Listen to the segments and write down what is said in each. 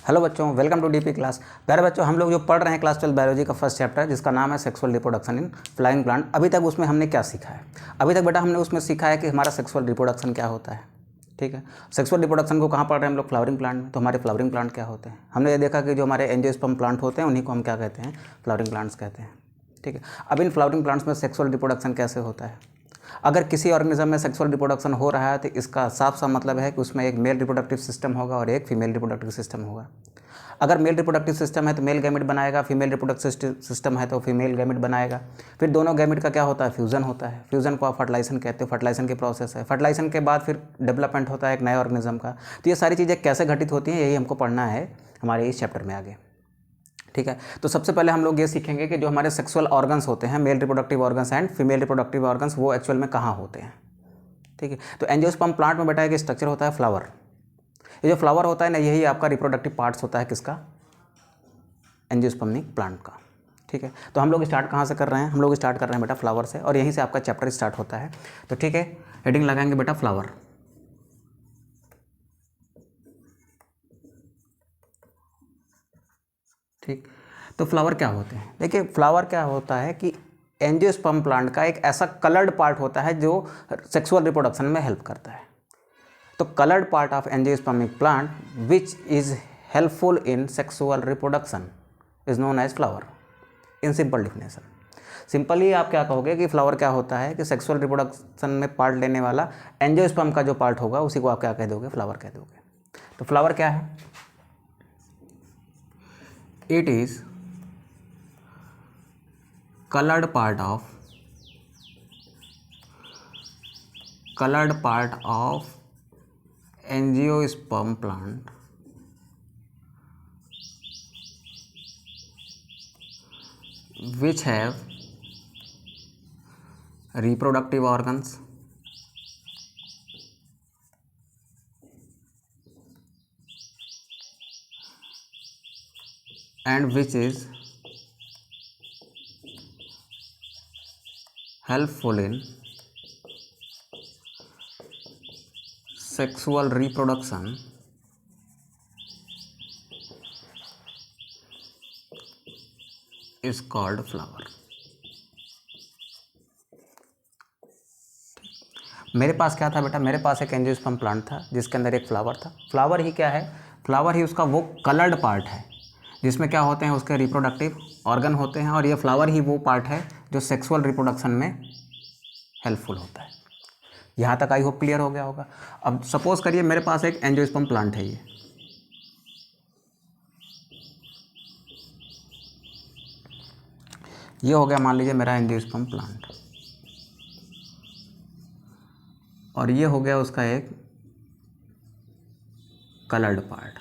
Hello बच्चों, welcome to DP class. प्यारे बच्चों, हम लोग जो पढ़ रहे हैं क्लास 12 बायोलॉजी का फर्स्ट चैप्टर जिसका नाम है sexual reproduction in flying plant. अभी तक उसमें हमने क्या सीखा है? अभी तक बेटा हमने उसमें सीखा है कि हमारा सेक्सुअल रिप्रोडक्शन क्या होता है। ठीक है, सेक्सुअल रिप्रोडक्शन को कहाँ पढ़ रहे हैं हम लोग? फ्लावरिंग प्लांट में। तो हमारे फ्लावरिंग प्लांट क्या होते हैं? हमने ये देखा कि जो हमारे एंजियोस्पर्म प्लांट होते हैं उन्हीं को हम क्या कहते हैं? फ्लावरिंग प्लांट्स कहते हैं। ठीक है, अब इन फ्लावरिंग प्लांट्स में सेक्सुअल रिप्रोडक्शन कैसे होता है? अगर किसी ऑर्गेनिज्म में सेक्सुअल रिप्रोडक्शन हो रहा है तो इसका साफ साफ मतलब है कि उसमें एक मेल रिप्रोडक्टिव सिस्टम होगा और एक फीमेल रिप्रोडक्टिव सिस्टम होगा। अगर मेल रिप्रोडक्टिव सिस्टम है तो मेल गैमेट बनाएगा, फीमेल रिप्रोडक्टिव सिस्टम है तो फीमेल गैमेट बनाएगा। फिर दोनों गैमेट का क्या होता है? फ्यूज़न होता है। फ्यूज़न को आप फर्टिलाइजेशन कहते हो, फर्टिलाइजेशन की प्रोसेस है। फर्टिलाइजेशन के बाद फिर डेवलपमेंट होता है एक नए ऑर्गेनिज्म का। तो ये सारी चीज़ें कैसे घटित होती हैं यही हमको पढ़ना है हमारे इस चैप्टर में आगे। ठीक है, तो सबसे पहले हम लोग ये सीखेंगे कि जो हमारे सेक्सुअल ऑर्गन्स होते हैं, male reproductive organs and female reproductive organs, वो एक्चुअल में कहाँ होते हैं। ठीक है, तो एंजियोस्पर्म प्लांट में बेटा एक स्ट्रक्चर होता है फ्लावर। ये जो फ्लावर होता है ना, यही आपका रिप्रोडक्टिव पार्ट्स होता है किसका? एंजियोस्पर्मिक प्लांट का। ठीक है, तो हम लोग स्टार्ट कहाँ से कर रहे हैं? हम लोग स्टार्ट कर रहे हैं बेटा फ्लावर से, और यहीं से आपका चैप्टर स्टार्ट होता है। तो ठीक है, हेडिंग लगाएंगे बेटा फ्लावर। ठीक, तो फ्लावर क्या होते हैं? देखिए, फ्लावर क्या होता है कि एंजियोस्पर्म प्लांट का एक ऐसा कलर्ड पार्ट होता है जो सेक्सुअल रिप्रोडक्शन में हेल्प करता है। तो coloured part of angiospermic plant which is helpful in sexual reproduction is known as flower in simple definition. Simply आप क्या कहोगे कि फ्लावर क्या होता है कि सेक्सुअल रिप्रोडक्शन में पार्ट लेने वाला एंजियोस्पर्म का जो पार्ट होगा उसी को आप क्या कह दोगे? फ्लावर कह दोगे। तो फ्लावर क्या है? It is colored part of angiosperm plant which have reproductive organs and which is helpful in sexual reproduction is called flower। मेरे पास क्या था बेटा? मेरे पास एक एंजियोस्पर्म प्लांट था जिसके अंदर एक फ्लावर था। फ्लावर ही क्या है? फ्लावर ही उसका वो कलर्ड पार्ट है जिसमें क्या होते हैं? उसके रिप्रोडक्टिव ऑर्गन होते हैं, और ये फ्लावर ही वो पार्ट है जो सेक्सुअल रिप्रोडक्शन में हेल्पफुल होता है। यहाँ तक आई होप क्लियर हो गया होगा। अब सपोज करिए मेरे पास एक एंजियोस्पर्म प्लांट है, ये हो गया मान लीजिए मेरा एंजियोस्पर्म प्लांट, और ये हो गया उसका एक कलर्ड पार्ट।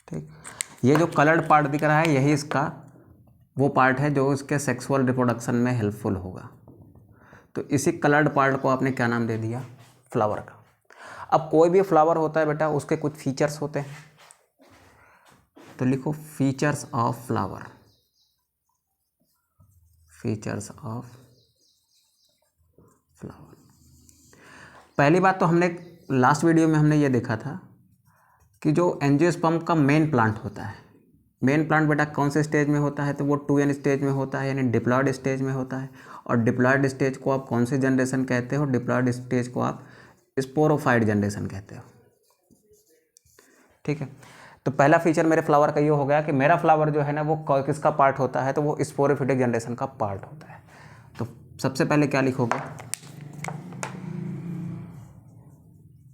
ठीक, ये जो कलर्ड पार्ट दिख रहा है यही इसका वो पार्ट है जो इसके सेक्सुअल रिप्रोडक्शन में हेल्पफुल होगा। तो इसी कलर्ड पार्ट को आपने क्या नाम दे दिया? फ्लावर का। अब कोई भी फ्लावर होता है बेटा, उसके कुछ फीचर्स होते हैं, तो लिखो features of flower. Features of flower. पहली बात तो हमने लास्ट वीडियो में हमने ये देखा था कि जो एंजियोस्पर्म का मेन प्लांट होता है, मेन प्लांट बेटा कौन से स्टेज में होता है? तो वो 2n स्टेज में होता है, यानी डिप्लॉयड स्टेज में होता है। और डिप्लॉयड स्टेज को आप कौन से जनरेशन कहते हो? डिप्लॉयड स्टेज को आप स्पोरोफाइट जनरेशन कहते हो। ठीक है, तो पहला फीचर मेरे फ्लावर का ये हो गया कि मेरा फ्लावर जो है ना वो किसका पार्ट होता है? तो वो स्पोरोफिटिक जनरेशन का पार्ट होता है। तो सबसे पहले क्या लिखोगे?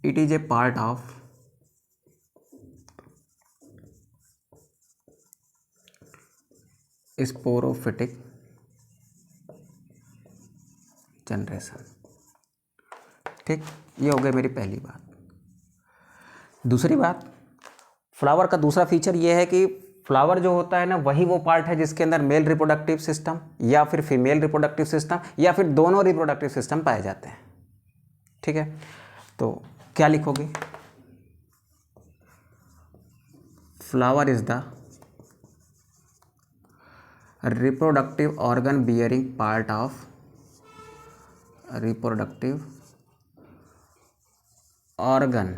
It is a part of sporophytic generation. ठीक, ये हो गई मेरी पहली बात। दूसरी बात, फ्लावर का दूसरा फीचर ये है कि फ्लावर जो होता है ना वही वो पार्ट है जिसके अंदर मेल रिप्रोडक्टिव सिस्टम या फिर फीमेल रिप्रोडक्टिव सिस्टम या फिर दोनों रिप्रोडक्टिव सिस्टम पाए जाते हैं। ठीक है, तो क्या लिखोगे? Flower is the reproductive organ bearing part of reproductive organ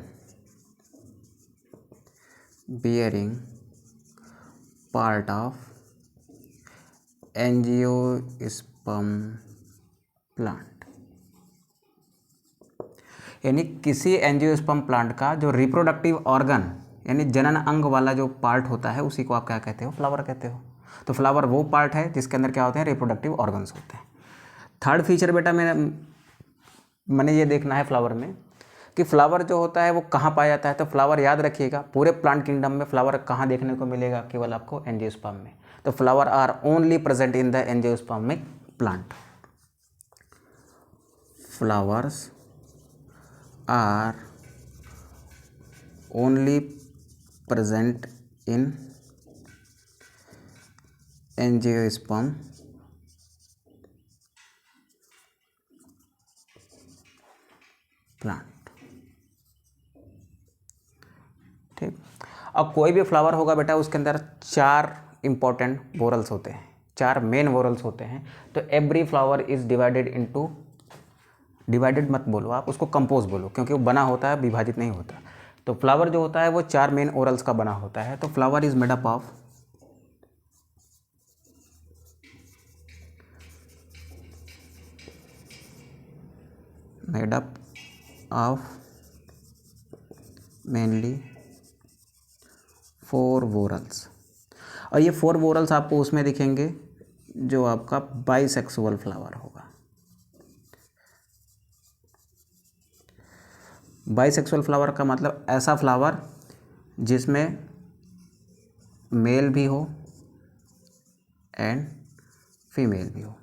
bearing part of angiosperm plant, यानी किसी एंजियोस्पर्म प्लांट का जो रिप्रोडक्टिव ऑर्गन यानी जनन अंग वाला जो पार्ट होता है उसी को आप क्या कहते हो, फ्लावर कहते हो। तो फ्लावर वो पार्ट है जिसके अंदर क्या होते हैं, रिप्रोडक्टिव ऑर्गन्स होते हैं। थर्ड फीचर बेटा मैंने ये देखना है फ्लावर में कि फ्लावर जो होता है वो कहाँ पाया जाता है। तो फ्लावर याद रखिएगा, पूरे प्लांट किंगडम में फ्लावर कहाँ देखने को मिलेगा, केवल आपको एंजियोस्पर्म में। तो flower are only present in the angiospermic plant. Flowers are only present in angiosperm plant. ठीक, अब कोई भी फ्लावर होगा बेटा उसके अंदर 4 इंपॉर्टेंट वोरल्स होते हैं, 4 मेन वोरल्स होते हैं। तो every flower is divided into, divided मत बोलो आप, उसको कंपोज बोलो, क्योंकि वो बना होता है, विभाजित नहीं होता। तो फ्लावर जो होता है वो 4 मेन ओरल्स का बना होता है। तो flower is made up of mainly 4 वोरल्स। और ये 4 वोरल्स आपको उसमें दिखेंगे जो आपका बाइसेक्सुअल फ्लावर होगा। बाइसेक्सुअल फ्लावर का मतलब ऐसा फ्लावर जिसमें मेल भी हो एंड फीमेल भी हो।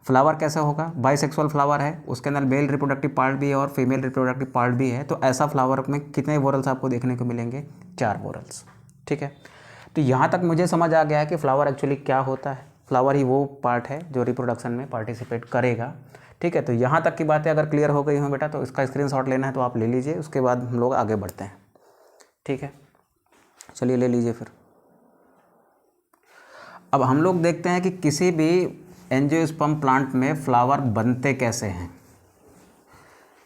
फ्लावर कैसा होगा, बाइसेक्सुअल फ्लावर है, उसके अंदर मेल रिप्रोडक्टिव पार्ट भी है और फीमेल रिप्रोडक्टिव पार्ट भी है। तो ऐसा फ्लावर में कितने वोरल्स आपको देखने को मिलेंगे, 4 वोरल्स। ठीक है, तो यहाँ तक मुझे समझ आ गया है कि फ्लावर एक्चुअली क्या होता है। फ्लावर ही वो पार्ट है जो रिप्रोडक्शन में पार्टिसिपेट करेगा। ठीक है, तो यहाँ तक की बातें अगर क्लियर हो गई हों बेटा तो इसका स्क्रीनशॉट लेना है तो आप ले लीजिए, उसके बाद हम लोग आगे बढ़ते हैं। ठीक है, चलिए ले लीजिए फिर। अब हम लोग देखते हैं कि किसी भी एंजियोस्पर्म प्लांट में फ्लावर बनते कैसे हैं।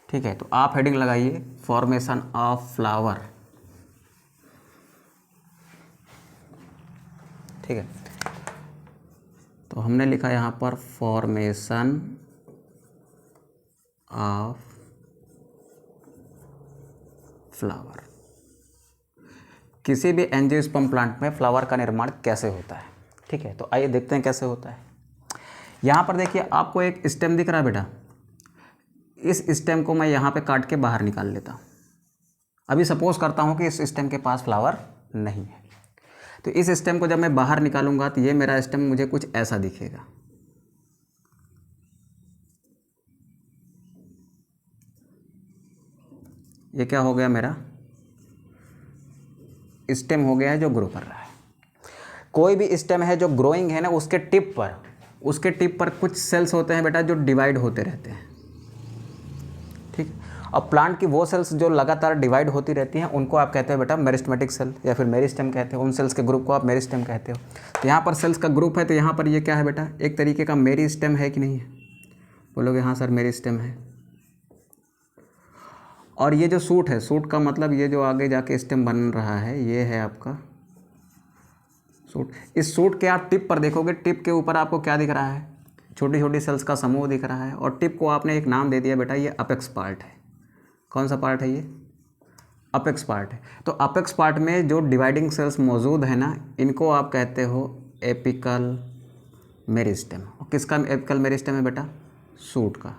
ठीक है, तो आप हेडिंग लगाइए फॉर्मेशन ऑफ फ्लावर। ठीक है, तो हमने लिखा यहाँ पर फॉर्मेशन ऑफ फ्लावर। किसी भी एंजियोस्पर्म प्लांट में फ्लावर का निर्माण कैसे होता है। ठीक है, तो आइए देखते हैं कैसे होता है। यहाँ पर देखिए आपको एक स्टेम दिख रहा है बेटा, इस स्टेम को मैं यहाँ पे काट के बाहर निकाल लेता हूँ। अभी सपोज करता हूँ कि इस स्टेम के पास फ्लावर नहीं है, तो इस स्टेम को जब मैं बाहर निकालूंगा तो ये मेरा स्टेम मुझे कुछ ऐसा दिखेगा। ये क्या हो गया, मेरा स्टेम हो गया है जो ग्रो कर रहा है। कोई भी स्टेम है जो ग्रोइंग है ना, उसके टिप पर कुछ सेल्स होते हैं बेटा जो डिवाइड होते रहते हैं। ठीक, और प्लांट की वो सेल्स जो लगातार डिवाइड होती रहती हैं उनको आप कहते हो बेटा मेरिस्टेमेटिक सेल या फिर मेरिस्टेम कहते हो। उन सेल्स के ग्रुप को आप मेरिस्टेम कहते हो। तो यहाँ पर सेल्स का ग्रुप है, तो यहाँ पर ये क्या है बेटा, एक तरीके का मेरिस्टेम है कि नहीं है, बोलोगे हाँ सर मेरिस्टेम है। और ये जो सूट है, सूट का मतलब ये जो आगे जाके स्टेम बन रहा है ये है आपका सूट। इस सूट के आप टिप पर देखोगे, टिप के ऊपर आपको क्या दिख रहा है, छोटी छोटी सेल्स का समूह दिख रहा है। और टिप को आपने एक नाम दे दिया बेटा, ये अपेक्स पार्ट है। कौन सा पार्ट है ये, अपेक्स पार्ट है। तो अपेक्स पार्ट में जो डिवाइडिंग सेल्स मौजूद है ना, इनको आप कहते हो एपिकल मेरिस्टेम। और किसका एपिकल मेरिस्टेम है बेटा, सूट का।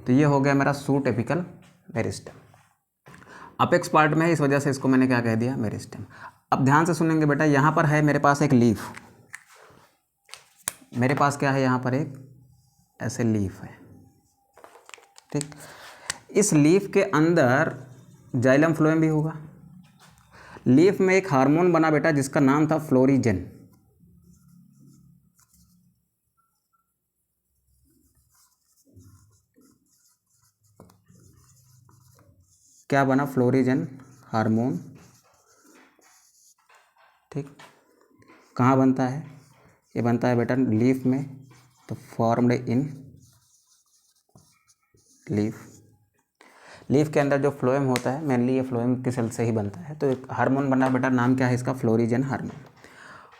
तो ये हो गया मेरा suit apical meristem, apex part में है, इस वजह से इसको मैंने क्या कह दिया, मेरिस्टेम। अब ध्यान से सुनेंगे बेटा, यहाँ पर है मेरे पास एक लीफ, मेरे पास क्या है यहाँ पर एक ऐसे लीफ है। ठीक, इस लीफ के अंदर जाइलम फ्लोएम भी होगा। लीफ में एक हार्मोन बना बेटा जिसका नाम था फ्लोरिजेन। क्या बना, फ्लोरिजेन हार्मोन। ठीक, कहाँ बनता है, ये बनता है बेटा लीफ में, तो फॉर्म्ड इन लीफ। लीफ के अंदर जो फ्लोएम होता है, मेनली ये फ्लोएम की सेल से ही बनता है। तो एक हार्मोन बना बेटा, नाम क्या है इसका, फ्लोरिजन हार्मोन।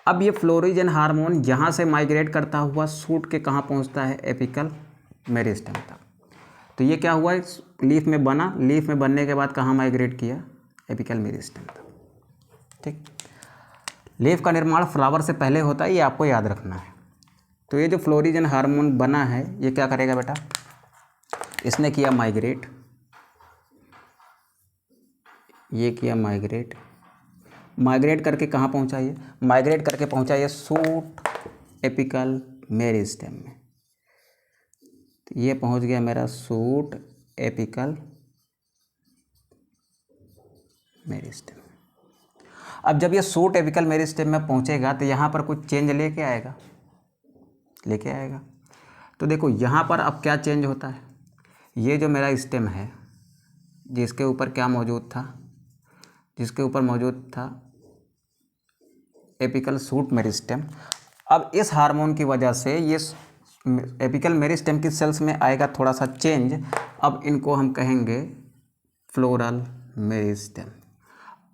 अब ये फ्लोरिजन हार्मोन यहाँ से माइग्रेट करता हुआ सूट के कहाँ पहुँचता है, एपिकल मेरिस्टेम तक। तो ये क्या हुआ, लीफ में बना, लीफ में बनने के बाद कहाँ माइग्रेट किया, एपिकल मेरिस्टेम तक। ठीक, लीफ का निर्माण फ्लावर से पहले होता है, ये आपको याद रखना है। तो ये जो फ्लोरिजन हार्मोन बना है, ये क्या करेगा बेटा, इसने किया माइग्रेट, ये किया माइग्रेट, माइग्रेट करके कहाँ पहुँचा, ये माइग्रेट करके पहुँचा ये सूट एपिकल मेरिस्टेम में। तो ये पहुँच गया मेरा सूट एपिकल मेरिस्टेम। अब जब ये सूट एपिकल मेरिस्टेम में पहुँचेगा तो यहाँ पर कुछ चेंज लेके आएगा, लेके आएगा। तो देखो यहाँ पर अब क्या चेंज होता है, ये जो मेरा स्टेम है जिसके ऊपर क्या मौजूद था, जिसके ऊपर मौजूद था एपिकल सूट मेरिस्टेम, अब इस हार्मोन की वजह से ये एपिकल मेरिस्टेम की सेल्स में आएगा थोड़ा सा चेंज। अब इनको हम कहेंगे फ्लोरल मेरिस्टेम।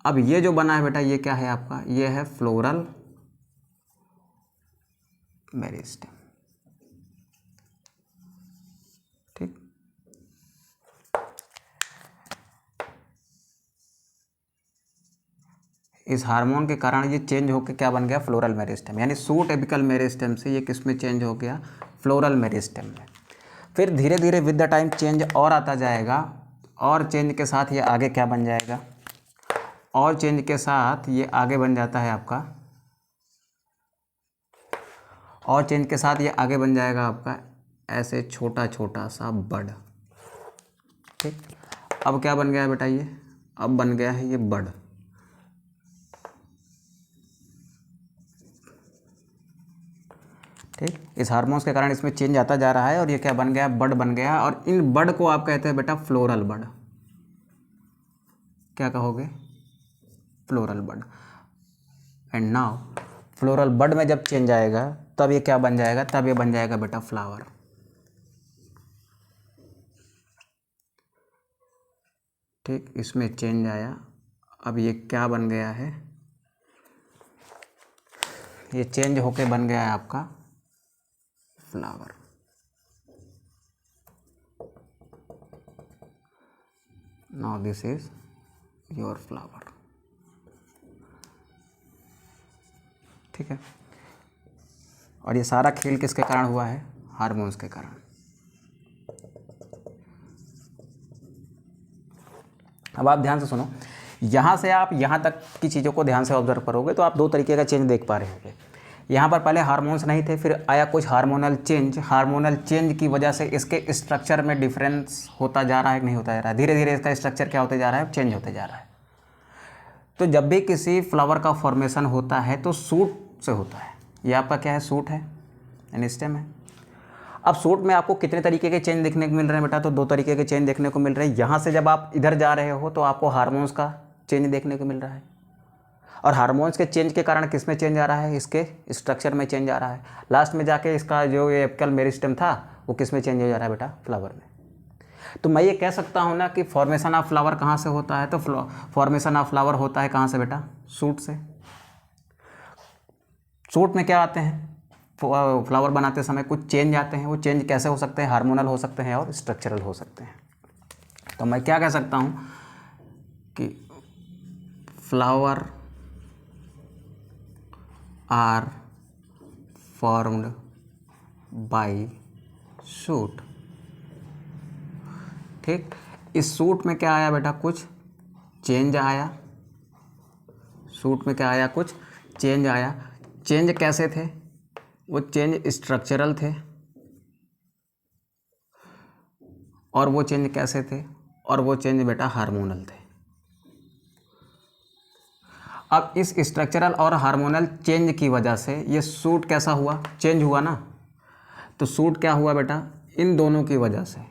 अब ये जो बना है बेटा, ये क्या है आपका, ये है फ्लोरल मेरिस्टेम। ठीक, इस हार्मोन के कारण ये चेंज होकर क्या बन गया, फ्लोरल मेरिस्टेम। यानी सूट एपिकल मेरिस्टेम से ये किस में चेंज हो गया, फ्लोरल मेरिस्टेम में। फिर धीरे धीरे विद द टाइम चेंज और आता जाएगा, और चेंज के साथ ये आगे क्या बन जाएगा, और चेंज के साथ ये आगे बन जाता है आपका, और चेंज के साथ ये आगे बन जाएगा आपका ऐसे छोटा छोटा सा बड। ठीक, अब क्या बन गया है बेटा, ये अब बन गया है ये बड। ठीक, इस हार्मोन्स के कारण इसमें चेंज आता जा रहा है, और ये क्या बन गया, बड बन गया। और इन बड को आप कहते हैं बेटा फ्लोरल बड। क्या कहोगे, floral bud. And now floral bud में जब चेंज आएगा तब ये क्या बन जाएगा, तब ये बन जाएगा बेटा फ्लावर। ठीक, इसमें चेंज आया, अब ये क्या बन गया है, ये चेंज होके बन गया है आपका flower. Now this is your flower. ठीक है, और ये सारा खेल किसके कारण हुआ है, हार्मोन्स के कारण। अब आप ध्यान से सुनो, यहाँ से आप यहाँ तक की चीज़ों को ध्यान से ऑब्जर्व करोगे तो आप दो तरीके का चेंज देख पा रहे होंगे। यहाँ पर पहले हार्मोन्स नहीं थे, फिर आया कुछ हार्मोनल चेंज। हार्मोनल चेंज की वजह से इसके स्ट्रक्चर में डिफरेंस होता जा रहा है कि नहीं होता जा रहा है, धीरे धीरे इसका स्ट्रक्चर क्या होते जा रहा है, चेंज होते जा रहा है। तो जब भी किसी फ्लावर का फॉर्मेशन होता है तो सूट से होता है। ये आपका क्या है, सूट है, यानी स्टेम है। अब सूट में आपको कितने तरीके के चेंज देखने को मिल रहे हैं बेटा, तो दो तरीके के चेंज देखने को मिल रहे हैं। यहाँ से जब आप इधर जा रहे हो तो आपको हार्मोन्स का चेंज देखने को मिल रहा है, और हार्मोन्स के चेंज के कारण किस में चेंज आ रहा है, इसके स्ट्रक्चर में चेंज आ रहा है। लास्ट में जाके इसका जो ये एपिकल मेरिस्टेम था वो किस में चेंज हो जा रहा है बेटा, फ्लावर में। तो मैं ये कह सकता हूँ ना कि फॉर्मेशन ऑफ फ्लावर कहाँ से होता है, तो फॉर्मेशन ऑफ फ्लावर होता है कहाँ से बेटा, सूट से। सूट में क्या आते हैं, फ्लावर बनाते समय कुछ चेंज आते हैं। वो चेंज कैसे हो सकते हैं, हार्मोनल हो सकते हैं और स्ट्रक्चरल हो सकते हैं। तो मैं क्या कह सकता हूँ कि flower are formed by shoot. ठीक, इस सूट में क्या आया बेटा, कुछ चेंज आया। सूट में क्या आया, कुछ चेंज आया। चेंज कैसे थे, वो चेंज स्ट्रक्चरल थे, और वो चेंज कैसे थे, और वो चेंज बेटा हार्मोनल थे। अब इस स्ट्रक्चरल और हार्मोनल चेंज की वजह से ये सूट कैसा हुआ, चेंज हुआ ना। तो सूट क्या हुआ बेटा, इन दोनों की वजह से,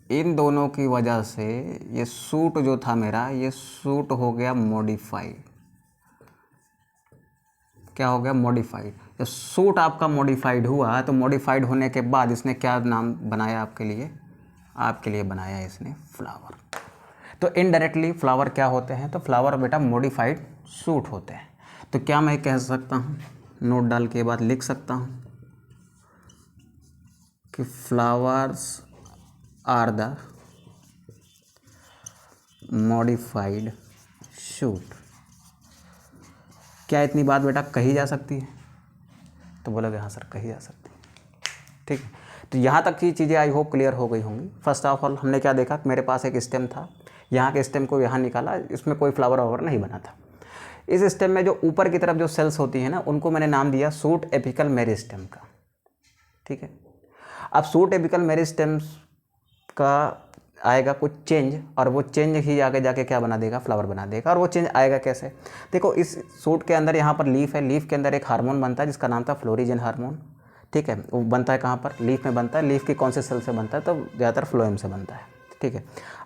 इन दोनों की वजह से ये सूट जो था मेरा, ये सूट हो गया मॉडिफाइड। क्या हो गया, मॉडिफाइड। जब सूट आपका मॉडिफाइड हुआ तो मॉडिफाइड होने के बाद इसने क्या नाम बनाया आपके लिए, आपके लिए बनाया है इसने फ्लावर। तो इनडायरेक्टली फ्लावर क्या होते हैं, तो फ्लावर बेटा मॉडिफाइड सूट होते हैं। तो क्या मैं कह सकता हूँ, नोट डाल के बाद लिख सकता हूँ कि flowers are the modified shoot. क्या इतनी बात बेटा कही जा सकती है? तो बोलोगे हाँ सर कही जा सकती है। ठीक है, तो यहाँ तक की चीज़ें आई होप क्लियर हो गई होंगी। फर्स्ट ऑफ ऑल हमने क्या देखा कि मेरे पास एक स्टेम था, यहाँ के स्टेम को यहाँ निकाला, इसमें कोई फ्लावर वावर नहीं बना था। इस स्टेम में जो ऊपर की तरफ जो सेल्स होती हैं ना, उनको मैंने नाम दिया सूट एपिकल मेरिस्टेम का। ठीक है, अब सूट एपिकल मेरिस्टेम्स का आएगा कुछ चेंज, और वो चेंज ही आगे जाके क्या बना देगा, फ्लावर बना देगा। और वो चेंज आएगा कैसे, देखो इस सूट के अंदर यहाँ पर लीफ है, लीफ के अंदर एक हार्मोन बनता है जिसका नाम था फ्लोरिजन हार्मोन। ठीक है, वो बनता है कहाँ पर, लीफ में बनता है। लीफ की कौन से सेल से बनता है, तो ज़्यादातर फ्लोएम से बनता है। ठीक है,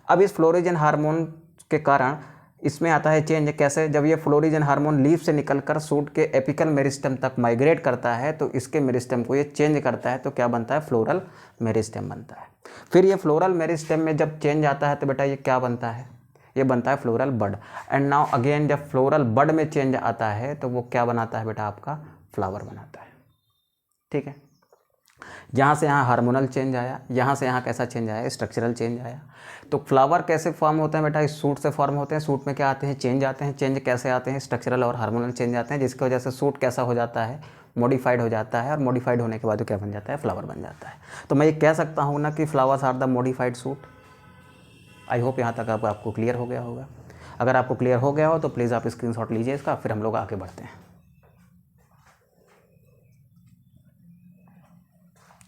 अब इस फ्लोरिजन हार्मोन के कारण इसमें आता है चेंज। कैसे, जब ये फ्लोरिजन हार्मोन लीफ से निकलकर सूट के एपिकल मेरिस्टेम तक माइग्रेट करता है तो इसके मेरिस्टेम को ये चेंज करता है, तो क्या बनता है, फ्लोरल मेरिस्टेम बनता है। फिर ये फ्लोरल मेरिस्टेम में जब चेंज आता है तो बेटा ये क्या बनता है, ये बनता है floral bud. And now again जब फ्लोरल बड में चेंज आता है तो वो क्या बनाता है बेटा, आपका फ्लावर बनाता है। ठीक है, यहाँ से यहाँ हार्मोनल चेंज आया, यहाँ से यहाँ कैसा चेंज आया, स्ट्रक्चरल चेंज आया। तो फ्लावर कैसे फॉर्म होते हैं बेटा, इस सूट से फॉर्म होते हैं। सूट में क्या आते हैं, चेंज आते हैं। चेंज कैसे आते हैं, स्ट्रक्चरल और हार्मोनल चेंज आते हैं, जिसकी वजह से सूट कैसा हो जाता है, मॉडिफाइड हो जाता है। और मॉडिफाइड होने के बाद क्या बन जाता है, फ्लावर बन जाता है। तो मैं ये कह सकता हूँ ना कि flowers are the modified shoot. I hope यहाँ तक आपको क्लियर हो गया होगा। अगर आपको क्लियर हो गया हो तो प्लीज़ आप स्क्रीनशॉट लीजिए इसका, फिर हम लोग आगे बढ़ते हैं।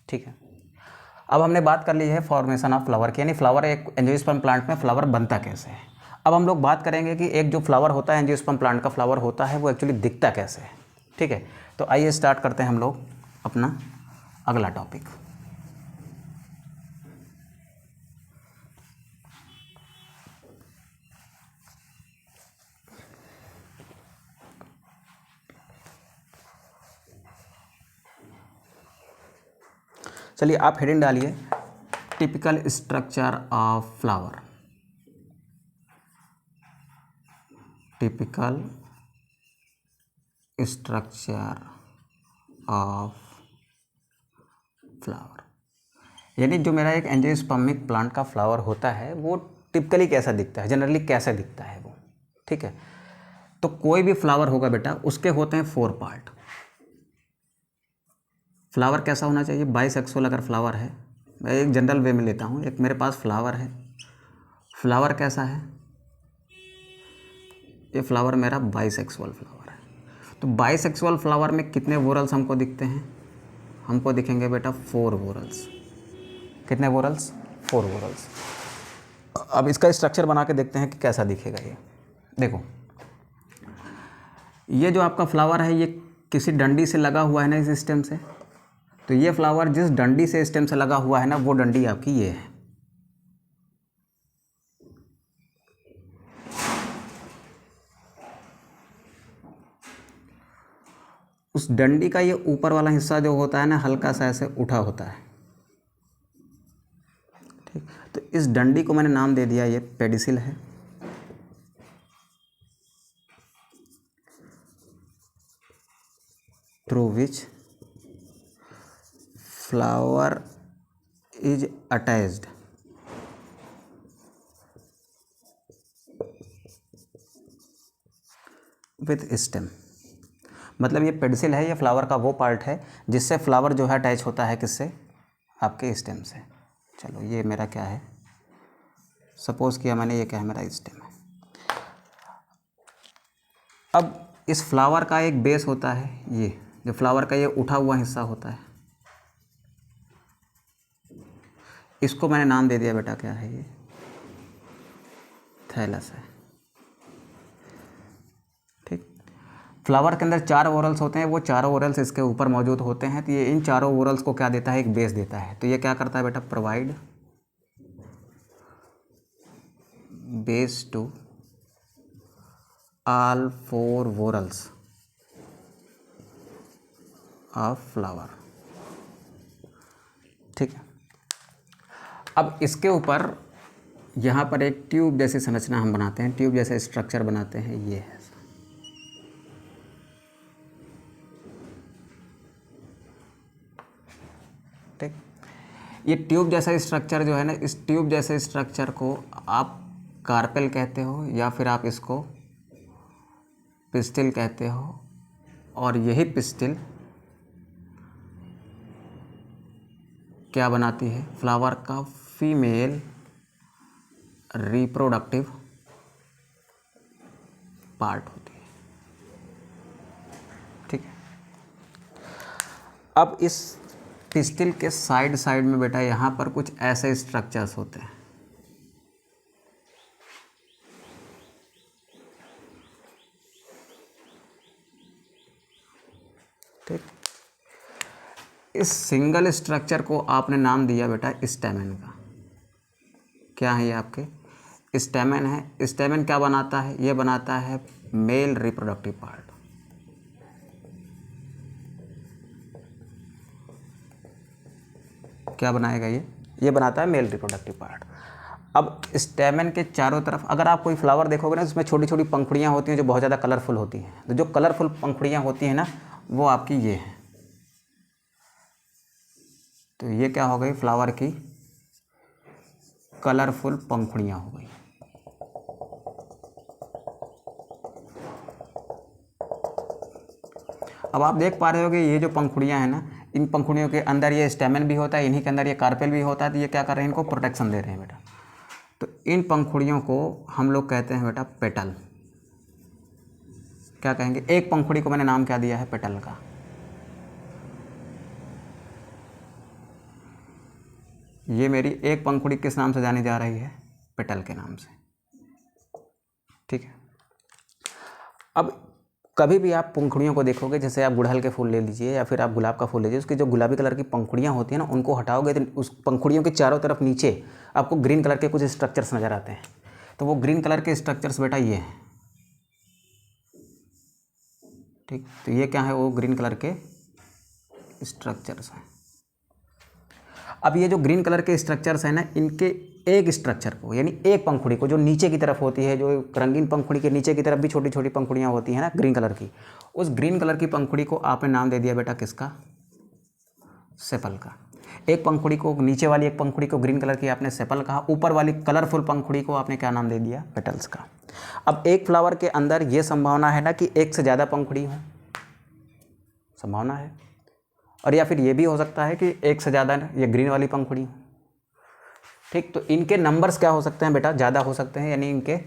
ठीक है, अब हमने बात कर ली है फॉर्मेशन ऑफ फ्लावर की, यानी फ्लावर एक एंजियोस्पर्म प्लांट में फ्लावर बनता कैसे है। अब हम लोग बात करेंगे कि एक जो फ्लावर होता है, एंजियोस्पर्म प्लांट का फ्लावर होता है, वो एक्चुअली दिखता कैसे है। ठीक है, तो आइए स्टार्ट करते हैं हम लोग अपना अगला टॉपिक। चलिए आप हेडिंग डालिए, typical structure of flower. Typical structure of flower, यानी जो मेरा एक एंजियोस्पर्मिक प्लांट का फ्लावर होता है वो टिपिकली कैसा दिखता है, जनरली कैसा दिखता है वो। ठीक है, तो कोई भी फ्लावर होगा बेटा, उसके होते हैं 4 पार्ट। फ्लावर कैसा होना चाहिए, बाइसेक्सुअल अगर फ्लावर है, मैं एक जनरल वे में लेता हूँ। एक मेरे पास फ्लावर है, फ्लावर कैसा है, ये फ्लावर मेरा बाइसेक्सुअल फ्लावर है। तो बाइसेक्सुअल फ्लावर में कितने वोरल्स हमको दिखते हैं, हमको दिखेंगे बेटा 4 वोरल्स। कितने वोरल्स, 4 वोरल्स। अब इसका स्ट्रक्चर बना के देखते हैं कि कैसा दिखेगा ये। देखो ये जो आपका फ्लावर है ये किसी डंडी से लगा हुआ है ना, इस स्टेम से। तो ये फ्लावर जिस डंडी से स्टेम से लगा हुआ है ना, वो डंडी आपकी ये है। उस डंडी का ये ऊपर वाला हिस्सा जो होता है ना, हल्का सा ऐसे उठा होता है। ठीक, तो इस डंडी को मैंने नाम दे दिया, ये पेडिसिल है। Through which flower is attached with stem. मतलब ये पेडिसिल है, ये फ्लावर का वो पार्ट है जिससे फ्लावर जो है अटैच होता है किससे, आपके स्टेम से। चलो ये मेरा क्या है, सपोज किया मैंने, ये क्या है, मेरा स्टेम है। अब इस फ्लावर का एक बेस होता है, ये जो फ्लावर का ये उठा हुआ हिस्सा होता है, इसको मैंने नाम दे दिया बेटा, क्या है ये, थैलस है। ठीक, फ्लावर के अंदर 4 वोरल्स होते हैं, वो चारों वोरल्स इसके ऊपर मौजूद होते हैं। तो ये इन चारों वोरल्स को क्या देता है, एक बेस देता है। तो ये क्या करता है बेटा, provide base to all 4 whorls of flower. ठीक है, अब इसके ऊपर यहाँ पर एक ट्यूब जैसी संरचना हम बनाते हैं, ट्यूब जैसा स्ट्रक्चर बनाते हैं, ये है। ठीक, ये ट्यूब जैसा स्ट्रक्चर जो है ना, इस ट्यूब जैसे स्ट्रक्चर को आप कार्पेल कहते हो या फिर आप इसको पिस्टिल कहते हो। और यही पिस्टिल क्या बनाती है? फ्लावर का फीमेल रिप्रोडक्टिव पार्ट होती है। ठीक है, अब इस पिस्टिल के साइड साइड में बेटा यहाँ पर कुछ ऐसे स्ट्रक्चर्स होते हैं। ठीक, इस सिंगल स्ट्रक्चर को आपने नाम दिया बेटा स्टैमेन का। क्या है ये आपके? स्टैमेन है। स्टैमेन क्या बनाता है? ये बनाता है मेल रिप्रोडक्टिव पार्ट। क्या बनाएगा ये बनाता है मेल रिप्रोडक्टिव पार्ट। अब स्टैमेन के चारों तरफ अगर आप कोई फ्लावर देखोगे ना, उसमें छोटी छोटी पंखुड़ियाँ होती हैं जो बहुत ज़्यादा कलरफुल होती हैं। तो जो कलरफुल पंखुड़ियाँ होती हैं ना, वो आपकी ये हैं। तो ये क्या हो गई? फ्लावर की कलरफुल पंखुड़ियाँ हो गई। अब आप देख पा रहे हो कि ये जो पंखुड़ियाँ हैं ना, इन पंखुड़ियों के अंदर ये स्टेमन भी होता है, इन्हीं के अंदर ये कार्पेल भी होता है। तो ये क्या कर रहे हैं? इनको प्रोटेक्शन दे रहे हैं बेटा। तो इन पंखुड़ियों को हम लोग कहते हैं बेटा पेटल। क्या कहेंगे? एक पंखुड़ी को मैंने नाम क्या दिया है? पेटल का। ये मेरी एक पंखुड़ी किस नाम से जानी जा रही है? पेटल के नाम से। ठीक है, अब कभी भी आप पंखुड़ियों को देखोगे, जैसे आप गुड़हल के फूल ले लीजिए या फिर आप गुलाब का फूल लीजिए, उसकी जो गुलाबी कलर की पंखुड़ियाँ होती हैं ना, उनको हटाओगे तो उस पंखुड़ियों के चारों तरफ नीचे आपको ग्रीन कलर के कुछ स्ट्रक्चर्स नज़र आते हैं। तो वो ग्रीन कलर के स्ट्रक्चर्स बेटा ये हैं। ठीक, तो ये क्या है? वो ग्रीन कलर के स्ट्रक्चर्स हैं। अब ये जो ग्रीन कलर के स्ट्रक्चर्स हैं ना, इनके एक स्ट्रक्चर को, यानी एक पंखुड़ी को जो नीचे की तरफ होती है, जो रंगीन पंखुड़ी के नीचे की तरफ भी छोटी छोटी पंखुड़ियाँ होती हैं ना ग्रीन कलर की, उस ग्रीन कलर की पंखुड़ी को आपने नाम दे दिया बेटा किसका? सेपल का। एक पंखुड़ी को, नीचे वाली एक पंखुड़ी को ग्रीन कलर की आपने सेपल कहा, ऊपर वाली कलरफुल पंखुड़ी को आपने क्या नाम दे दिया? पेटल्स का। अब एक फ्लावर के अंदर ये संभावना है ना कि एक से ज़्यादा पंखुड़ी हो, संभावना है। और या फिर ये भी हो सकता है कि एक से ज़्यादा ये ग्रीन वाली पंखुड़ी हो। ठीक, तो इनके नंबर्स क्या हो सकते हैं बेटा? ज़्यादा हो सकते हैं, यानी इनके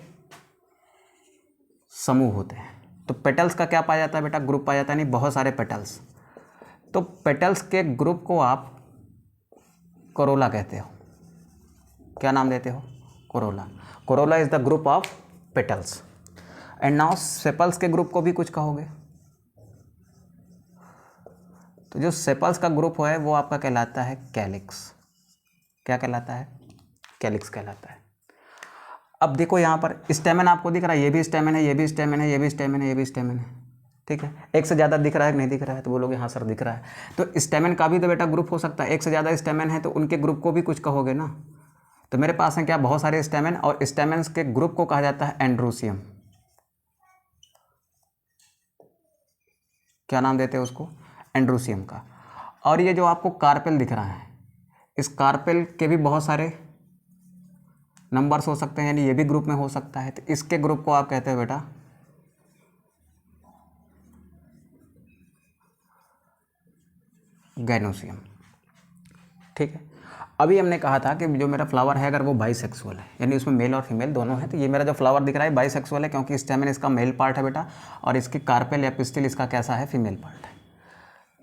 समूह होते हैं। तो पेटल्स का क्या पाया जाता है बेटा? ग्रुप पाया जाता है, यानी बहुत सारे पेटल्स। तो पेटल्स के ग्रुप को आप कोरोला कहते हो। क्या नाम देते हो? Corolla. Corolla is the group of petals. And now sepals के ग्रुप को भी कुछ कहोगे। तो जो सेपल्स का ग्रुप है वो आपका कहलाता है कैलिक्स। क्या कहलाता है? कैलिक्स कहलाता है। अब देखो यहाँ पर स्टेमन आपको दिख रहा है, ये भी स्टेमन है, ये भी स्टेमन है, ये भी स्टेमन है, ये भी स्टेमन है। ठीक है, एक से ज़्यादा दिख रहा है कि नहीं दिख रहा है? तो बोलोगे हाँ सर दिख रहा है। तो स्टेमन का भी तो बेटा ग्रुप हो सकता है, एक से ज़्यादा स्टेमन है तो उनके ग्रुप को भी कुछ कहोगे ना। तो मेरे पास है क्या? बहुत सारे स्टेमन, और स्टेमन्स के ग्रुप को कहा जाता है एंड्रोसियम। क्या नाम देते हैं उसको? एंड्रोसियम का। और ये जो आपको कार्पेल दिख रहा है, इस कार्पेल के भी बहुत सारे नंबर्स हो सकते हैं, यानी ये भी ग्रुप में हो सकता है। तो इसके ग्रुप को आप कहते हैं बेटा गैनोसियम। ठीक है, अभी हमने कहा था कि जो मेरा फ्लावर है अगर वो बाइसेक्सुअल है, यानी उसमें मेल और फीमेल दोनों है, तो ये मेरा जो फ्लावर दिख रहा है बाइसेक्सुअल है, क्योंकि स्टेमन इसका मेल पार्ट है बेटा, और इसकी कार्पेल या पिस्टिल इसका कैसा है? फीमेल पार्ट है।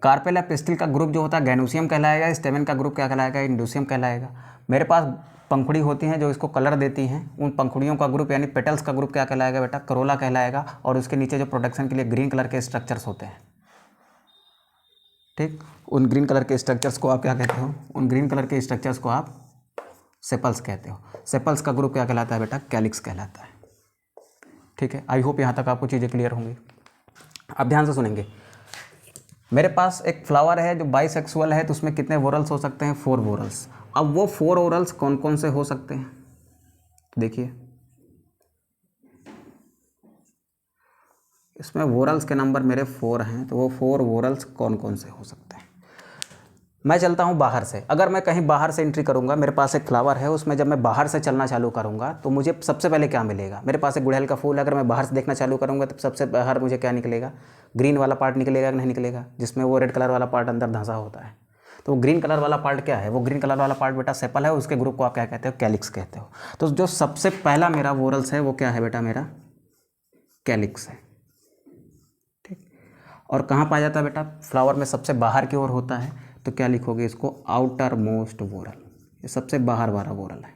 कार्पेल या पिस्टिल का ग्रुप जो होता है गैनोसियम कहलाएगा, स्टेमन का ग्रुप क्या कहलाएगा? इंडोसियम कहलाएगा। मेरे पास पंखुड़ी होती हैं जो इसको कलर देती हैं, उन पंखुड़ियों का ग्रुप यानी पेटल्स का ग्रुप क्या कहलाएगा बेटा? करोला कहलाएगा। और उसके नीचे जो प्रोटेक्शन के लिए ग्रीन कलर के स्ट्रक्चर्स होते हैं, ठीक, उन ग्रीन कलर के स्ट्रक्चर्स को आप क्या कहते हो? उन ग्रीन कलर के स्ट्रक्चर्स को आप सेपल्स कहते हो। सेपल्स का ग्रुप क्या कहलाता है बेटा? कैलिक्स कहलाता है। ठीक है, आई होप यहाँ तक आपको चीज़ें क्लियर होंगी। अब ध्यान से सुनेंगे। मेरे पास एक फ्लावर है जो बाइसेक्सुअल है, तो उसमें कितने वोरल्स हो सकते हैं? 4 वोरल्स। अब वो 4 ओरल्स कौन कौन से हो सकते हैं, देखिए इसमें वोरल्स के नंबर मेरे 4 हैं, तो वो 4 वोरल्स कौन कौन से हो सकते हैं। मैं चलता हूँ बाहर से, अगर मैं कहीं बाहर से एंट्री करूँगा, मेरे पास एक फ्लावर है, उसमें जब मैं बाहर से चलना चालू करूँगा तो मुझे सबसे पहले क्या मिलेगा, मेरे पास एक गुड़हल का फूल है, अगर मैं बाहर से देखना चालू करूँगा तो सबसे बाहर मुझे क्या निकलेगा, ग्रीन वाला पार्ट निकलेगा कि नहीं निकलेगा, जिसमें वो रेड कलर वाला पार्ट अंदर धंसा होता है। तो ग्रीन कलर वाला पार्ट क्या है, वो ग्रीन कलर वाला पार्ट बेटा सेपल है, उसके ग्रुप को आप क्या कहते हो, कैलिक्स कहते हो। तो जो सबसे पहला मेरा वोरल्स है वो क्या है बेटा, मेरा कैलिक्स है। ठीक, और कहाँ पाया जाता है बेटा, फ्लावर में सबसे बाहर की ओर होता है, तो क्या लिखोगे इसको, आउटर मोस्ट वोरल, ये सबसे बाहर वाला वोरल है।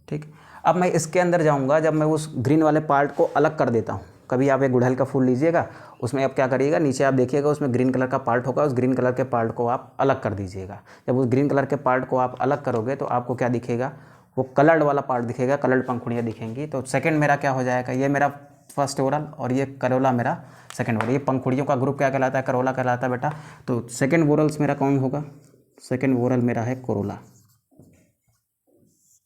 ठीक, अब मैं इसके अंदर जाऊंगा, जब मैं उस ग्रीन वाले पार्ट को अलग कर देता हूँ, कभी आप एक गुड़हल का फूल लीजिएगा, उसमें आप क्या करिएगा, नीचे आप देखिएगा उसमें ग्रीन कलर का पार्ट होगा, उस ग्रीन कलर के पार्ट को आप अलग कर दीजिएगा। जब उस ग्रीन कलर के पार्ट को आप अलग करोगे तो आपको क्या दिखेगा, वो कलर्ड वाला पार्ट दिखेगा, कलर्ड पंखुड़ियाँ दिखेंगी। तो सेकंड मेरा क्या हो जाएगा, ये मेरा फर्स्ट ओरल और ये करोला मेरा सेकंड ओरल। ये पंखुड़ियों का ग्रुप क्या कहलाता है, करोला कहलाता है बेटा। तो सेकंड वोरल्स मेरा कौन होगा, सेकंड वोरल मेरा है कोरोला।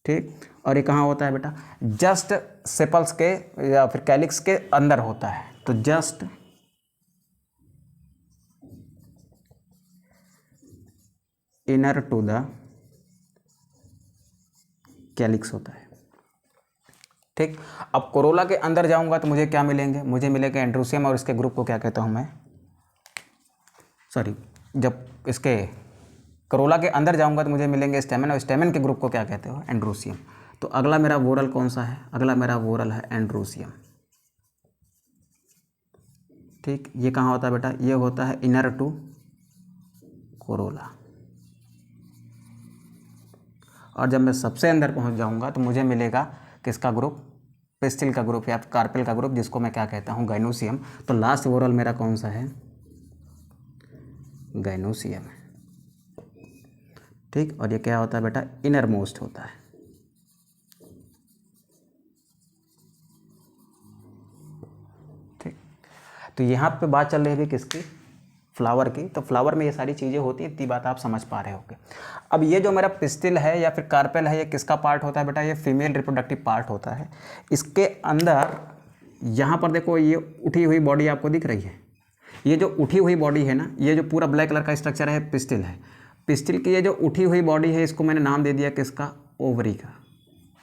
ठीक, और ये कहाँ होता है बेटा, जस्ट सेपल्स के या फिर कैलिक्स के अंदर होता है, तो just inner to the calyx होता है। ठीक, अब कोरोला के अंदर जाऊंगा तो मुझे क्या मिलेंगे, मुझे मिलेगा एंड्रोसियम, और इसके ग्रुप को क्या कहता हूं मैं, सॉरी, जब इसके कोरोला के अंदर जाऊंगा तो मुझे मिलेंगे स्टेमन, और स्टेमन के ग्रुप को क्या कहते हो, एंड्रोसियम। तो अगला मेरा वोरल कौन सा है, अगला मेरा वोरल है एंड्रोसियम। ठीक, ये कहाँ होता है बेटा, ये होता है इनर टू कोरोला। और जब मैं सबसे अंदर पहुंच जाऊंगा तो मुझे मिलेगा किसका ग्रुप, पिस्टिल का ग्रुप या कार्पेल का ग्रुप, जिसको मैं क्या कहता हूँ, गाइनोसियम। तो लास्ट वोरल मेरा कौन सा है, गाइनोसियम है। ठीक, और ये क्या होता है बेटा, इनर मोस्ट होता है। ठीक, तो यहाँ पे बात चल रही है किसकी, फ्लावर की। तो फ्लावर में ये सारी चीज़ें होती हैं, इतनी बात आप समझ पा रहे होगे। अब ये जो मेरा पिस्टिल है या फिर कार्पेल है, ये किसका पार्ट होता है बेटा, ये फीमेल रिप्रोडक्टिव पार्ट होता है। इसके अंदर यहाँ पर देखो, ये उठी हुई बॉडी आपको दिख रही है, ये जो उठी हुई बॉडी है ना, ये जो पूरा ब्लैक कलर का स्ट्रक्चर है, पिस्टिल है। पिस्टिल की ये जो उठी हुई बॉडी है, इसको मैंने नाम दे दिया किसका, ओवरी का।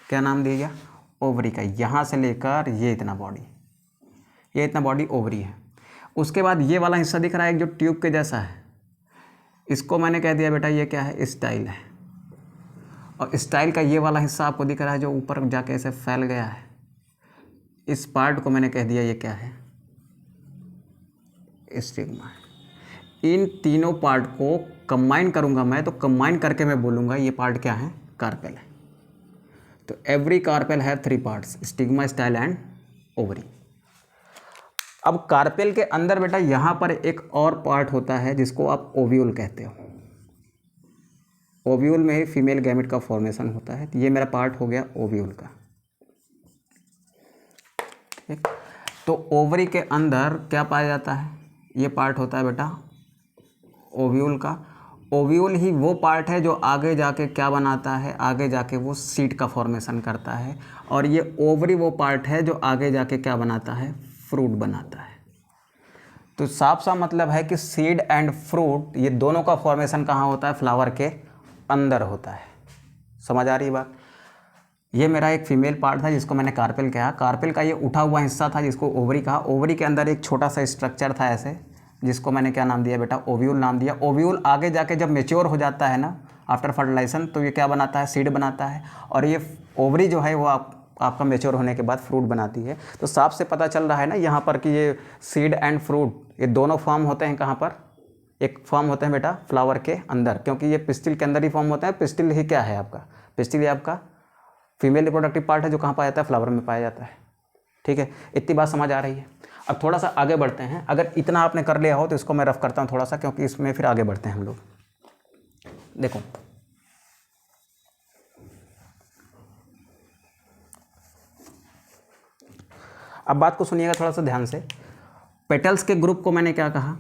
क्या नाम दिया, ओवरी का। यहाँ से लेकर ये इतना बॉडी, ये इतना बॉडी ओवरी है। उसके बाद ये वाला हिस्सा दिख रहा है एक जो ट्यूब के जैसा है, इसको मैंने कह दिया बेटा ये क्या है, स्टाइल है। और स्टाइल का ये वाला हिस्सा आपको दिख रहा है जो ऊपर जाके ऐसे फैल गया है, इस पार्ट को मैंने कह दिया ये क्या है, स्टिग्मा है। इन तीनों पार्ट को कंबाइन करूंगा मैं, तो कंबाइन करके मैं बोलूंगा ये पार्ट क्या है, कार्पेल है। तो एवरी कार्पेल है 3 parts, stigma, style and ovary. अब कार्पेल के अंदर बेटा यहाँ पर एक और पार्ट होता है जिसको आप ओव्यूल कहते हो। ओव्यूल में ही फीमेल गैमेट का फॉर्मेशन होता है। तो ये मेरा पार्ट हो गया ओव्यूल का। ठीक, तो ओवरी के अंदर क्या पाया जाता है, ये पार्ट होता है बेटा ओव्यूल का। ओव्यूल ही वो पार्ट है जो आगे जाके क्या बनाता है, आगे जाके वो सीड का फॉर्मेशन करता है। और ये ओवरी वो पार्ट है जो आगे जाके क्या बनाता है, फ्रूट बनाता है। तो साफ सा मतलब है कि सीड एंड फ्रूट ये दोनों का फॉर्मेशन कहाँ होता है, फ्लावर के अंदर होता है। समझ आ रही है बात। ये मेरा एक फीमेल पार्ट था जिसको मैंने कार्पेल कहा। कार्पेल का ये उठा हुआ हिस्सा था जिसको ओवरी कहा। ओवरी के अंदर एक छोटा सा स्ट्रक्चर था ऐसे, जिसको मैंने क्या नाम दिया बेटा, ओव्यूल नाम दिया। ओव्यूल आगे जाके जब मेच्योर हो जाता है ना आफ्टर फर्टिलाइजेशन, तो ये क्या बनाता है, सीड बनाता है। और ये ओवरी जो है वो आपका मेच्योर होने के बाद फ्रूट बनाती है। तो साफ से पता चल रहा है ना यहाँ पर कि ये सीड एंड फ्रूट ये दोनों फॉर्म होते हैं कहाँ पर, एक फॉर्म होते हैं बेटा फ्लावर के अंदर, क्योंकि ये पिस्टिल के अंदर ही फॉर्म होते हैं। पिस्टिल ही क्या है आपका, पिस्टिल ही आपका फीमेल रिप्रोडक्टिव पार्ट है जो कहाँ पाया जाता है, फ्लावर में पाया जाता है। ठीक है, इतनी बात समझ आ रही है। अब थोड़ा सा आगे बढ़ते हैं। अगर इतना आपने कर लिया हो तो इसको मैं रफ करता हूँ थोड़ा सा, क्योंकि इसमें फिर आगे बढ़ते हैं हम लोग। देखो अब बात को सुनिएगा थोड़ा सा ध्यान से। पेटल्स के ग्रुप को मैंने क्या कहा,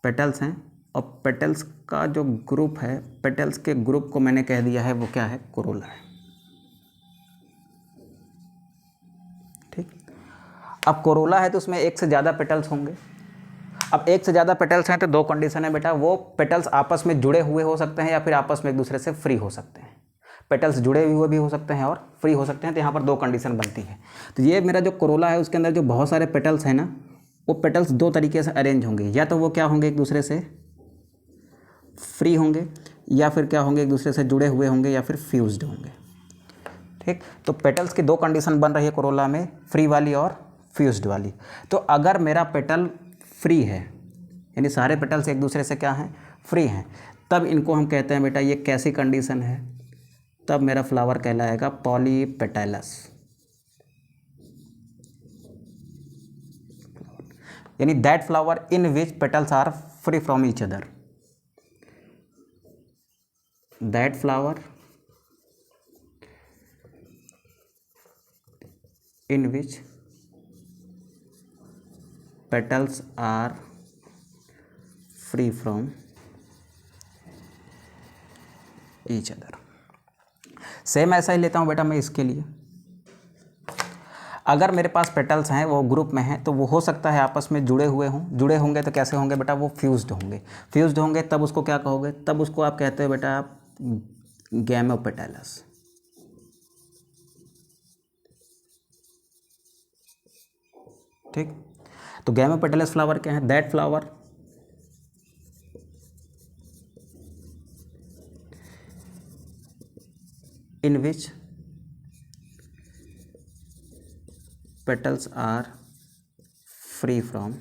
पेटल्स हैं, और पेटल्स का जो ग्रुप है, पेटल्स के ग्रुप को मैंने कह दिया है वो क्या है, कोरोला है। ठीक, अब कोरोला है तो उसमें एक से ज़्यादा पेटल्स होंगे। अब एक से ज़्यादा पेटल्स हैं तो दो कंडीशन है बेटा, वो पेटल्स आपस में जुड़े हुए हो सकते हैं या फिर आपस में एक दूसरे से फ्री हो सकते हैं। पेटल्स जुड़े हुए भी हो सकते हैं और फ्री हो सकते हैं, तो यहाँ पर दो कंडीशन बनती है। तो ये मेरा जो कोरोला है उसके अंदर जो बहुत सारे पेटल्स हैं ना, वो पेटल्स दो तरीके से अरेंज होंगे, या तो वो क्या होंगे, एक दूसरे से फ्री होंगे, या फिर क्या होंगे, एक दूसरे से जुड़े हुए होंगे, या फिर फ्यूज्ड होंगे। ठीक, तो पेटल्स की दो कंडीशन बन रही है कोरोला में, फ्री वाली और फ्यूज्ड वाली। तो अगर मेरा पेटल फ्री है, यानी सारे पेटल्स एक दूसरे से क्या हैं, फ्री हैं, तब इनको हम कहते हैं बेटा ये कैसी कंडीशन है, तब मेरा फ्लावर कहलाएगा पॉलीपेटलस, यानी that flower in which petals are free from each other, that flower in which petals are free from each other। Same ऐसा ही लेता हूँ बेटा मैं इसके लिए, अगर मेरे पास पेटल्स हैं वो ग्रुप में हैं तो वो हो सकता है आपस में जुड़े हुए हों, जुड़े होंगे तो कैसे होंगे बेटा, वो फ्यूज्ड होंगे। फ्यूज्ड होंगे तब उसको क्या कहोगे, तब उसको आप कहते हो बेटा आप गैमोपेटलस। ठीक, तो गैमोपेटलस फ्लावर क्या है, that flower in which petals are free from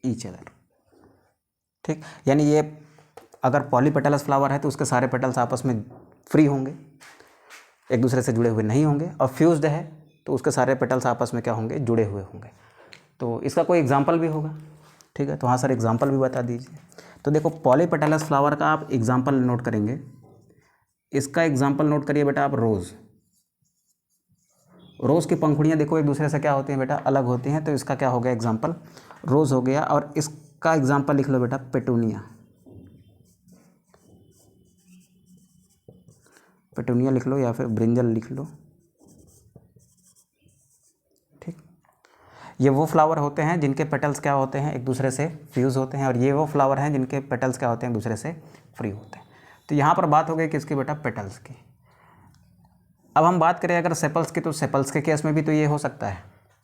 each other. ठीक, यानी ये अगर पॉलीपेटलस फ्लावर है तो उसके सारे पेटल्स आपस में फ्री होंगे, एक दूसरे से जुड़े हुए नहीं होंगे, और फ्यूज्ड है तो उसके सारे पेटल्स आपस में क्या होंगे, जुड़े हुए होंगे। तो इसका कोई एग्जांपल भी होगा। ठीक है, तो हाँ सर एग्जांपल भी बता दीजिए। तो देखो पॉलीपेटलस फ्लावर का आप एग्जांपल नोट करेंगे, इसका एग्जांपल नोट करिए बेटा आप रोज़। रोज़ की पंखुड़ियाँ देखो एक दूसरे से क्या होती हैं बेटा, अलग होती हैं, तो इसका क्या हो गया एग्जाम्पल, रोज़ हो गया। और इसका एग्जाम्पल लिख लो बेटा पेटूनिया, पेटूनिया लिख लो या फिर ब्रिंजल लिख लो। ठीक, ये वो फ्लावर होते हैं जिनके पेटल्स क्या होते हैं, एक दूसरे से फ्यूज़ होते हैं, और ये वो फ्लावर हैं जिनके पेटल्स क्या होते हैं, एक दूसरे से फ्री होते हैं। तो यहाँ पर बात हो गई किसकी बेटा, पेटल्स की। अब हम बात करें अगर सेपल्स की, तो सेपल्स के केस में भी तो ये हो सकता है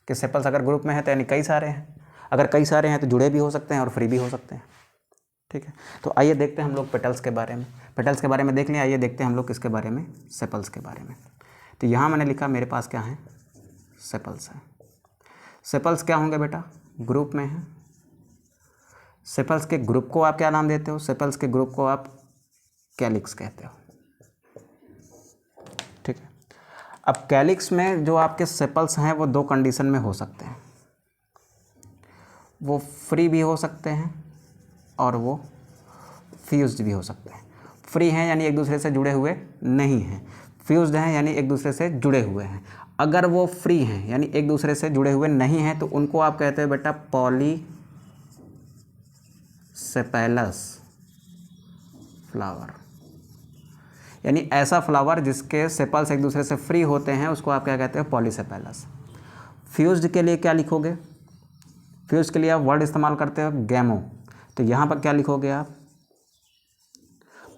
कि सेपल्स अगर ग्रुप में है तो यानी कई सारे हैं, अगर कई सारे हैं तो जुड़े भी हो सकते हैं और फ्री भी हो सकते हैं। ठीक है, तो आइए देखते हैं हम लोग पेटल्स के बारे में। पेटल्स के बारे में देख लें, आइए देखते हैं हम लोग किसके बारे में, सेपल्स के बारे में। तो यहाँ मैंने लिखा मेरे पास क्या है, सेपल्स है। सेपल्स क्या होंगे बेटा, ग्रुप में हैं। सेपल्स के ग्रुप को आप क्या नाम देते हो, सेपल्स के ग्रुप को आप कैलिक्स कहते हो। ठीक है, अब कैलिक्स में जो आपके सेपल्स हैं वो दो कंडीशन में हो सकते हैं, वो फ्री भी हो सकते हैं और वो फ्यूज्ड भी हो सकते हैं। फ्री हैं यानी एक दूसरे से जुड़े हुए नहीं हैं, फ्यूज्ड हैं यानी एक दूसरे से जुड़े हुए हैं। अगर वो फ्री हैं यानी एक दूसरे से जुड़े हुए नहीं हैं तो उनको आप कहते हो बेटा पॉलीसेपेलस फ्लावर, यानी ऐसा फ्लावर जिसके सेपल्स एक दूसरे से फ्री होते हैं उसको आप क्या कहते हो, पॉलीसेपेलस। फ्यूज्ड के लिए क्या लिखोगे, फ्यूज्ड के लिए आप वर्ड इस्तेमाल करते हो गैमो, तो यहाँ पर क्या लिखोगे आप,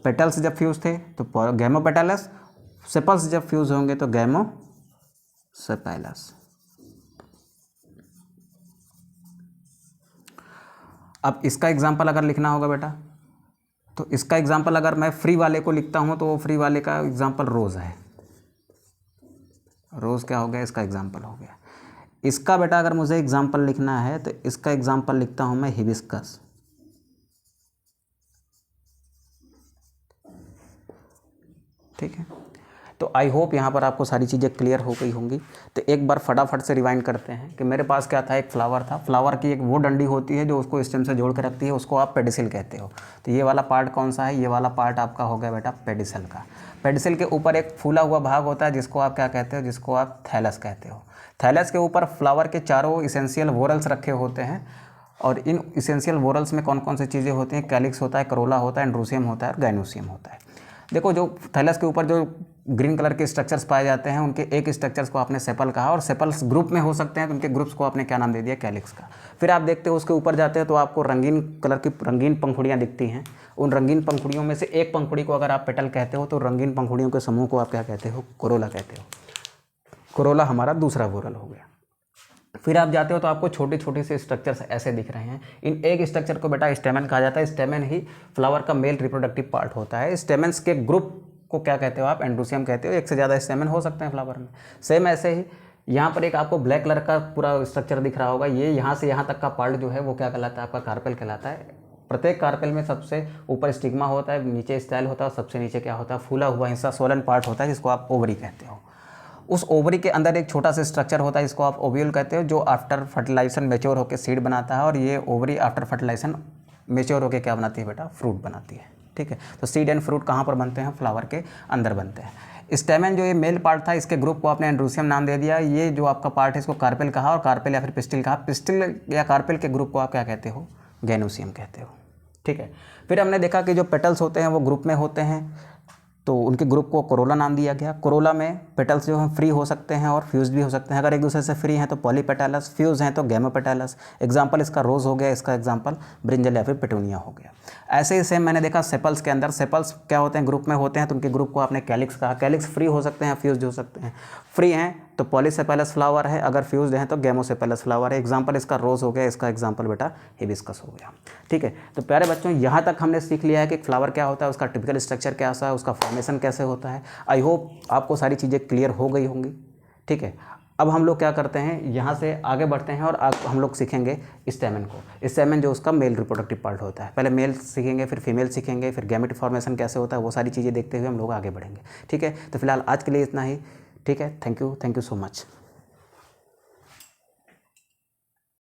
पेटल्स जब फ्यूज थे तो गैमोपेटलस, सेपल्स जब फ्यूज होंगे तो गैमोसेपेलस। अब इसका एग्जाम्पल अगर लिखना होगा बेटा, तो इसका एग्जाम्पल अगर मैं फ्री वाले को लिखता हूँ तो वो फ्री वाले का एग्जाम्पल रोज़ है। रोज़ क्या हो गया, इसका एग्जाम्पल हो गया। इसका बेटा अगर मुझे एग्जाम्पल लिखना है तो इसका एग्जाम्पल लिखता हूँ मैं हिबिस्कस। ठीक है, तो आई होप यहाँ पर आपको सारी चीज़ें क्लियर हो गई होंगी। तो एक बार फटाफट से रिवाइंड करते हैं कि मेरे पास क्या था, एक फ्लावर था, फ्लावर की एक वो डंडी होती है जो उसको स्टेम से जोड़ के रखती है, उसको आप पेडिसिल कहते हो। तो ये वाला पार्ट कौन सा है, ये वाला पार्ट आपका हो गया बेटा पेडिसिल का। पेडिसिल के ऊपर एक फूला हुआ भाग होता है जिसको आप क्या कहते हो, जिसको आप थैलस कहते हो। थैलस के ऊपर फ्लावर के चारों इसेंशियल वोरल्स रखे होते हैं और इन इसेंशियल वोरल्स में कौन कौन सी चीज़ें होती हैं, कैलिक्स होता है, करोला होता है, एंड्रोसियम होता है और गाइनोसियम होता है। देखो जो थैलस के ऊपर जो ग्रीन कलर के स्ट्रक्चर्स पाए जाते हैं उनके एक स्ट्रक्चर्स को आपने सेपल कहा और सेपल्स ग्रुप में हो सकते हैं तो उनके ग्रुप्स को आपने क्या नाम दे दिया, कैलिक्स का। फिर आप देखते हो उसके ऊपर जाते हैं तो आपको रंगीन कलर की रंगीन पंखुड़ियाँ दिखती हैं। उन रंगीन पंखुड़ियों में से एक पंखुड़ी को अगर आप पेटल कहते हो तो रंगीन पंखुड़ियों के समूह को आप क्या कहते हो, कोरोला कहते हो। कोरोला हमारा दूसरा वोरल हो गया। फिर आप जाते हो तो आपको छोटे छोटे से स्ट्रक्चर्स ऐसे दिख रहे हैं। इन एक स्ट्रक्चर को बेटा स्टेमन कहा जाता है। स्टेमन ही फ्लावर का मेल रिप्रोडक्टिव पार्ट होता है। स्टेमन्स के ग्रुप को क्या कहते हो आप, एंड्रोसियम कहते हो। एक से ज़्यादा स्टेमन हो सकते हैं फ्लावर में। सेम ऐसे ही यहाँ पर एक आपको ब्लैक कलर का पूरा स्ट्रक्चर दिख रहा होगा। ये यहाँ से यहाँ तक का पार्ट जो है वो क्या कहलाता है, आपका कार्पेल कहलाता है। प्रत्येक कार्पेल में सबसे ऊपर स्टिग्मा होता है, नीचे स्टाइल होता है और सबसे नीचे क्या होता है, फूला हुआ हिस्सा सोलन पार्ट होता है जिसको आप ओवरी कहते हो। उस ओवरी के अंदर एक छोटा सा स्ट्रक्चर होता है जिसको आप ओव्यूल कहते हो, जो आफ्टर फर्टिलाइजेशन मेच्योर होकर सीड बनाता है और ये ओवरी आफ्टर फर्टिलाइजेशन मेच्योर होकर क्या बनाती है बेटा, फ्रूट बनाती है। ठीक है, तो सीड एंड फ्रूट कहाँ पर बनते हैं, फ्लावर के अंदर बनते हैं। स्टेमन जो ये मेल पार्ट था इसके ग्रुप को आपने एंड्रोसियम नाम दे दिया। ये जो आपका पार्ट है इसको कार्पेल कहा और कार्पेल या फिर पिस्टिल कहा। पिस्टिल या कार्पेल के ग्रुप को आप क्या कहते हो, गैनोसियम कहते हो। ठीक है, फिर हमने देखा कि जो पेटल्स होते हैं वो ग्रुप में होते हैं तो उनके ग्रुप को कोरोला नाम दिया गया। कोरोला में पेटल्स जो हैं फ्री हो सकते हैं और फ्यूज भी हो सकते हैं। अगर एक दूसरे से फ्री हैं तो पॉलीपेटलस, फ्यूज हैं तो गैमोपेटलस। एग्जांपल इसका रोज हो गया, इसका एग्जांपल ब्रिंजल या फिर पेटूनिया हो गया। ऐसे ही सेम मैंने देखा सेपल्स के अंदर। सेपल्स क्या होते हैं, ग्रुप में होते हैं तो उनके ग्रुप को आपने कैलिक्स कहा। कैलिक्स फ्री हो सकते हैं, फ्यूज हो सकते हैं। फ्री हैं तो पॉलीसेपेलस फ्लावर है, अगर फ्यूज्ड हैं तो गैमोसेपेलस फ्लावर है। एग्जांपल इसका रोज हो गया, इसका एग्जांपल बेटा हिबिस्कस हो गया। ठीक है, तो प्यारे बच्चों यहाँ तक हमने सीख लिया है कि फ्लावर क्या होता है, उसका टिपिकल स्ट्रक्चर कैसा है, उसका फॉर्मेशन कैसे होता है। आई होप आपको सारी चीज़ें क्लियर हो गई होंगी। ठीक है, अब हम लोग क्या करते हैं, यहाँ से आगे बढ़ते हैं और हम लोग सीखेंगे स्टेमन को। स्टेमन जो उसका मेल रिप्रोडक्टिव पार्ट होता है। पहले मेल सीखेंगे, फिर फीमेल सीखेंगे, फिर गैमेट फॉर्मेशन कैसे होता है, वो सारी चीज़ें देखते हुए हम लोग आगे बढ़ेंगे। ठीक है, तो फिलहाल आज के लिए इतना ही। ठीक है, थैंक यू सो मच।